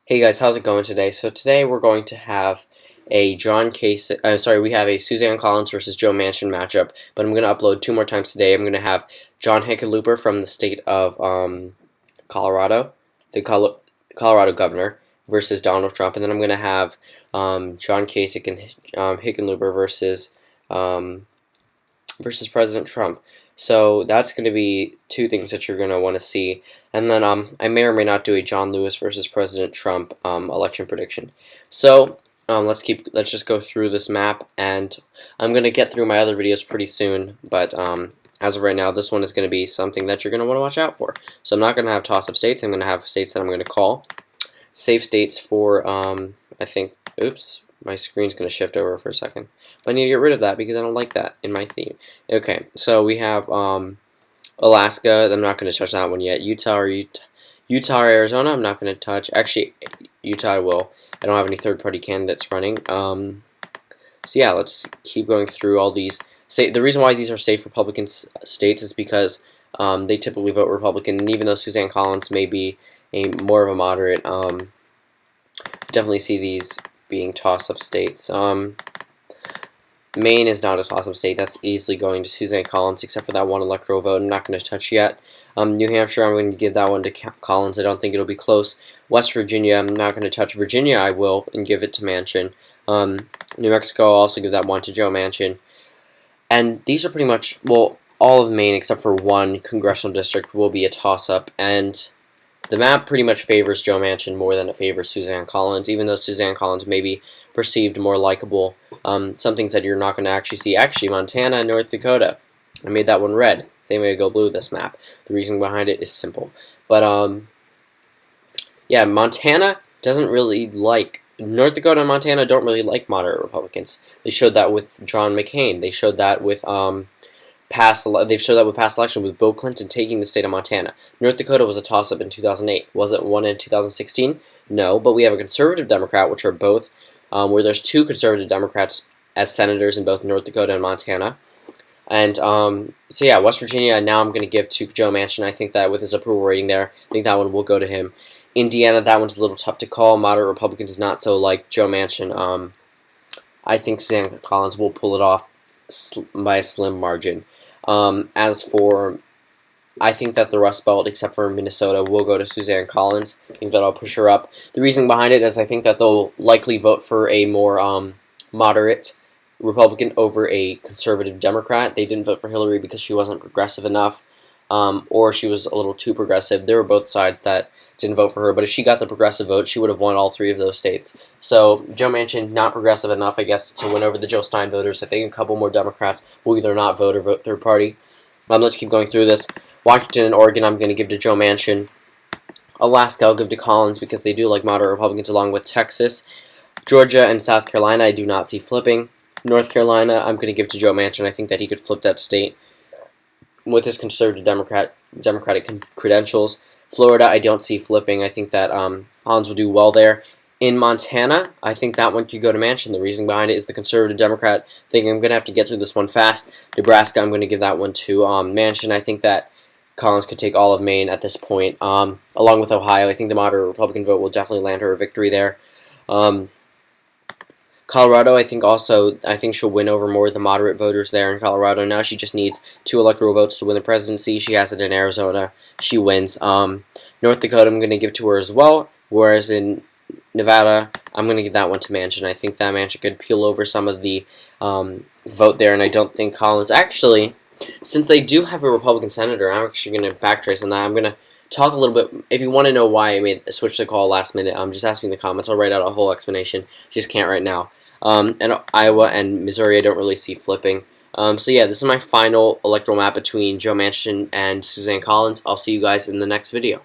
Hey guys, how's it going today? So today we're going to have a we have a Suzanne Collins versus Joe Manchin matchup, but I'm going to upload two more times today. I'm going to have John Hickenlooper from the state of Colorado, the Colorado governor, versus Donald Trump, and then I'm going to have John Kasich and Hickenlooper versus President Trump. So that's going to be two things that you're going to want to see. And then I may or may not do a John Lewis versus President Trump election prediction. So let's just go through this map, and I'm going to get through my other videos pretty soon, but as of right now, this one is going to be something that you're going to want to watch out for. So I'm not going to have toss-up states. I'm going to have states that I'm going to call. Safe states for, I think, oops, my screen's going to shift over for a second. But I need to get rid of that because I don't like that in my theme. Okay, so we have Alaska. I'm not going to touch that one yet. Utah or Arizona, I'm not going to touch. Actually, Utah I will. I don't have any third-party candidates running. So yeah, let's keep going through all these. The reason why these are safe Republican states is because they typically vote Republican, and even though Suzanne Collins may be more of a moderate, definitely see these being toss-up states. Maine is not a toss-up state. That's easily going to Suzanne Collins, except for that one electoral vote I'm not going to touch yet. New Hampshire, I'm going to give that one to Collins. I don't think it'll be close. West Virginia, I'm not going to touch. Virginia, I will, and give it to Manchin. New Mexico, I'll also give that one to Joe Manchin. And these are pretty much, well, all of Maine except for one congressional district will be a toss-up, and the map pretty much favors Joe Manchin more than it favors Suzanne Collins, even though Suzanne Collins may be perceived more likable. Some things that you're not going to actually see. Actually, Montana and North Dakota, I made that one red. They may go blue this map. The reason behind it is simple. But, yeah, Montana doesn't really like, North Dakota and Montana don't really like moderate Republicans. They showed that with John McCain. They showed that with, they've showed that with past election with Bill Clinton taking the state of Montana. North Dakota was a toss-up in 2008. Was it one in 2016? No, but we have a conservative Democrat, which are both, where there's two conservative Democrats as senators in both North Dakota and Montana. And so yeah, West Virginia, now I'm going to give to Joe Manchin. I think that with his approval rating there, I think that one will go to him. Indiana, that one's a little tough to call. Moderate Republicans not so like Joe Manchin. I think Suzanne Collins will pull it off by a slim margin. As for, I think that the Rust Belt, except for Minnesota, will go to Suzanne Collins. I think that'll push her up. The reason behind it is I think that they'll likely vote for a more moderate Republican over a conservative Democrat. They didn't vote for Hillary because she wasn't progressive enough, or she was a little too progressive. There were both sides that didn't vote for her, but if she got the progressive vote, she would have won all three of those states. So Joe Manchin, not progressive enough, I guess, to win over the Jill Stein voters. I think a couple more Democrats will either not vote or vote third party. Let's keep going through this. Washington and Oregon, I'm going to give to Joe Manchin. Alaska, I'll give to Collins because they do like moderate Republicans, along with Texas. Georgia and South Carolina, I do not see flipping. North Carolina, I'm going to give to Joe Manchin. I think that he could flip that state with his conservative Democratic credentials. Florida, I don't see flipping. I think that Collins will do well there. In Montana, I think that one could go to Manchin. The reason behind it is the conservative Democrat. I think I'm going to have to get through this one fast. Nebraska, I'm going to give that one to Manchin. I think that Collins could take all of Maine at this point, along with Ohio. I think the moderate Republican vote will definitely land her a victory there. Colorado, I think she'll win over more of the moderate voters there in Colorado. Now she just needs 2 electoral votes to win the presidency. She has it in Arizona. She wins. North Dakota, I'm going to give to her as well, whereas in Nevada, I'm going to give that one to Manchin. I think that Manchin could peel over some of the vote there, and I don't think Collins... Actually, since they do have a Republican senator, I'm actually going to backtrace on that. I'm going to talk a little bit. If you want to know why I made a switch to call last minute, just ask me in the comments. I'll write out a whole explanation. Just can't right now. And Iowa and Missouri, I don't really see flipping. So yeah, this is my final electoral map between Joe Manchin and Suzanne Collins. I'll see you guys in the next video.